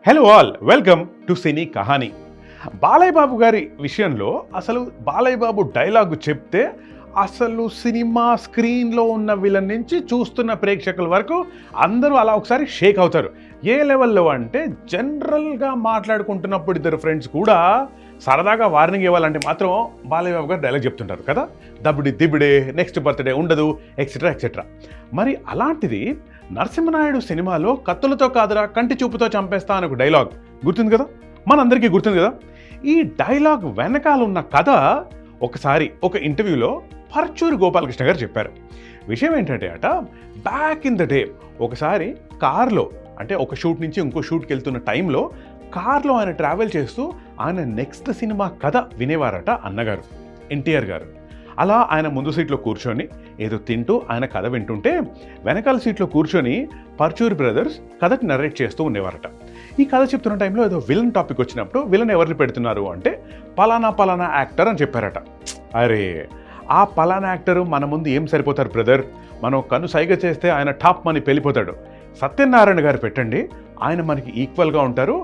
Hello all, welcome to cine Kahani. Balayya Babu గారి విషయంలో అసలు బాలయ్య బాబు డైలాగు చెప్తే అసలు సినిమా స్క్రీన్లో ఉన్న విలన్ నుంచి చూస్తున్న ప్రేక్షకుల వరకు అందరూ అలా ఒకసారి షేక్ అవుతారు. ఏ లెవెల్లో అంటే జనరల్గా మాట్లాడుకుంటున్నప్పుడు ఇద్దరు ఫ్రెండ్స్ కూడా సరదాగా వార్నింగ్ ఇవ్వాలంటే మాత్రం బాలయ్య బాబు గారు డైలాగ్ చెప్తుంటారు కదా, దబ్బిడి దిబ్బిడే, నెక్స్ట్ బర్త్డే ఉండదు, ఎక్సెట్రా ఎక్సెట్రా. మరి అలాంటిది నరసింహనాయుడు సినిమాలో కత్తులతో కాదురా కంటి చూపుతో చంపేస్తా అని ఒక డైలాగ్ గుర్తుంది కదా, మనందరికీ గుర్తుంది కదా. ఈ డైలాగ్ వెనకాల ఉన్న కథ ఒకసారి ఒక ఇంటర్వ్యూలో పర్చూరి గోపాలకృష్ణ గారు చెప్పారు. విషయం ఏంటంటే బ్యాక్ ఇన్ ద డే ఒకసారి కార్లో, అంటే ఒక షూట్ నుంచి ఇంకో షూట్కి వెళ్తున్న టైంలో కార్లో ఆయన ట్రావెల్ చేస్తూ ఆయన నెక్స్ట్ సినిమా కథ వినేవారట అన్నగారు ఎన్టీఆర్ గారు. అలా ఆయన ముందు సీట్లో కూర్చొని ఏదో తింటూ ఆయన కథ వింటుంటే వెనకాల సీట్లో కూర్చొని పర్చూరి బ్రదర్స్ కథకి నరేట్ చేస్తూ ఉండేవారట. ఈ కథ చెప్తున్న టైంలో ఏదో విలన్ టాపిక్ వచ్చినప్పుడు విలన్ ఎవరిని పెడుతున్నారు అంటే పలానా యాక్టర్ అని చెప్పారట. అరే, ఆ పలానా యాక్టరు మన ముందు ఏం సరిపోతారు బ్రదర్, మనం కన్ను సైగ చేస్తే ఆయన టాప్ మని పెళ్ళిపోతాడు. సత్యనారాయణ గారు పెట్టండి, ఆయన మనకి ఈక్వల్గా ఉంటారు.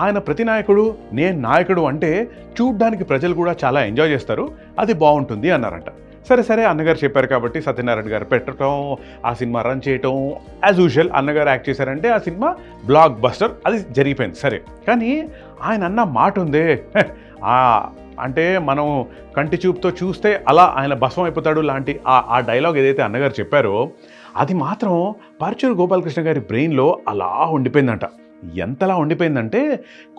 ఆయన ప్రతి నాయకుడు నేను నాయకుడు అంటే చూడ్డానికి ప్రజలు కూడా చాలా ఎంజాయ్ చేస్తారు, అది బాగుంటుంది అన్నారంట. సరే అన్నగారు చెప్పారు కాబట్టి సత్యనారాయణ గారు పెట్టడం, ఆ సినిమా రన్ చేయటం, యాజ్ యూజువల్ అన్నగారు యాక్ట్ చేశారంటే ఆ సినిమా బ్లాక్ బస్టర్, అది జరిగిపోయింది. సరే, కానీ ఆయన అన్న మాట ఉందే, అంటే మనం కంటి చూపుతో చూస్తే అలా ఆయన భస్మం అయిపోతాడు లాంటి ఆ డైలాగ్ ఏదైతే అన్నగారు చెప్పారో అది మాత్రం పర్చూరి గోపాలకృష్ణ గారి బ్రెయిన్లో అలా ఉండిపోయిందంట. ఎంతలా ఉండిపోయిందంటే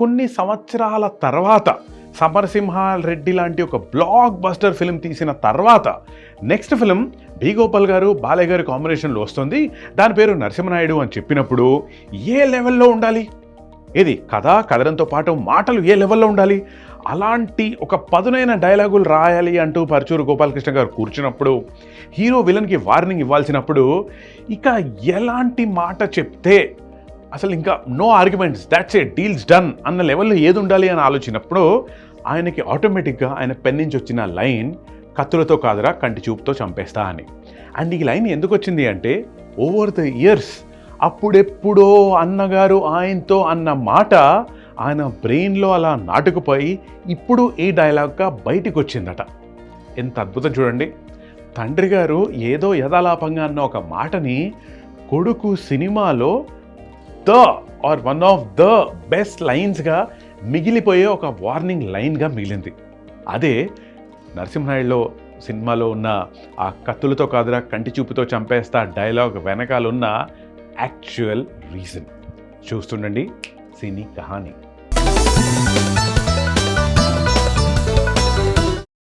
కొన్ని సంవత్సరాల తర్వాత సమరసింహారెడ్డి లాంటి ఒక బ్లాక్ బస్టర్ ఫిలిం తీసిన తర్వాత నెక్స్ట్ ఫిలిం బి గోపాల్ గారు బాలయ్య గారి కాంబినేషన్లో వస్తుంది, దాని పేరు నరసింహనాయుడు అని చెప్పినప్పుడు ఏ లెవెల్లో ఉండాలి, ఏది కథనంతో పాటు మాటలు ఏ లెవెల్లో ఉండాలి, అలాంటి ఒక పదునైన డైలాగులు రాయాలి అంటూ పర్చూరి గోపాలకృష్ణ గారు కూర్చున్నప్పుడు హీరో విలన్కి వార్నింగ్ ఇవ్వాల్సినప్పుడు ఇక ఎలాంటి మాట చెప్తే అసలు ఇంకా no arguments, that's a deals done అన్న లెవెల్లో ఏది ఉండాలి అని ఆలోచించినప్పుడు ఆయనకి ఆటోమేటిక్గా ఆయన పెన్ నుంచి వచ్చిన లైన్ కత్తులతో కాదురా కంటి చూపుతో చంపేస్తా అని. అండ్ ఈ లైన్ ఎందుకు వచ్చింది అంటే ఓవర్ ద ఇయర్స్ అప్పుడెప్పుడో అన్నగారు ఆయనతో అన్న మాట ఆయన బ్రెయిన్లో అలా నాటుకుపోయి ఇప్పుడు ఈ డైలాగ్గా బయటికి వచ్చిందట. ఎంత అద్భుతం చూడండి. తండ్రి గారు ఏదో యథాలాపంగా అన్న ఒక మాటని కొడుకు సినిమాలో వన్ ఆఫ్ ద బెస్ట్ లైన్స్గా మిగిలిపోయే ఒక వార్నింగ్ లైన్గా మిగిలింది. అదే నరసింహనాయుడులో సినిమాలో ఉన్న ఆ కత్తులతో కాదురా కంటి చూపుతో చంపేస్తా డైలాగ్ వెనకాలన్న యాక్చువల్ రీజన్. చూస్తుండండి సినీ కహానీ.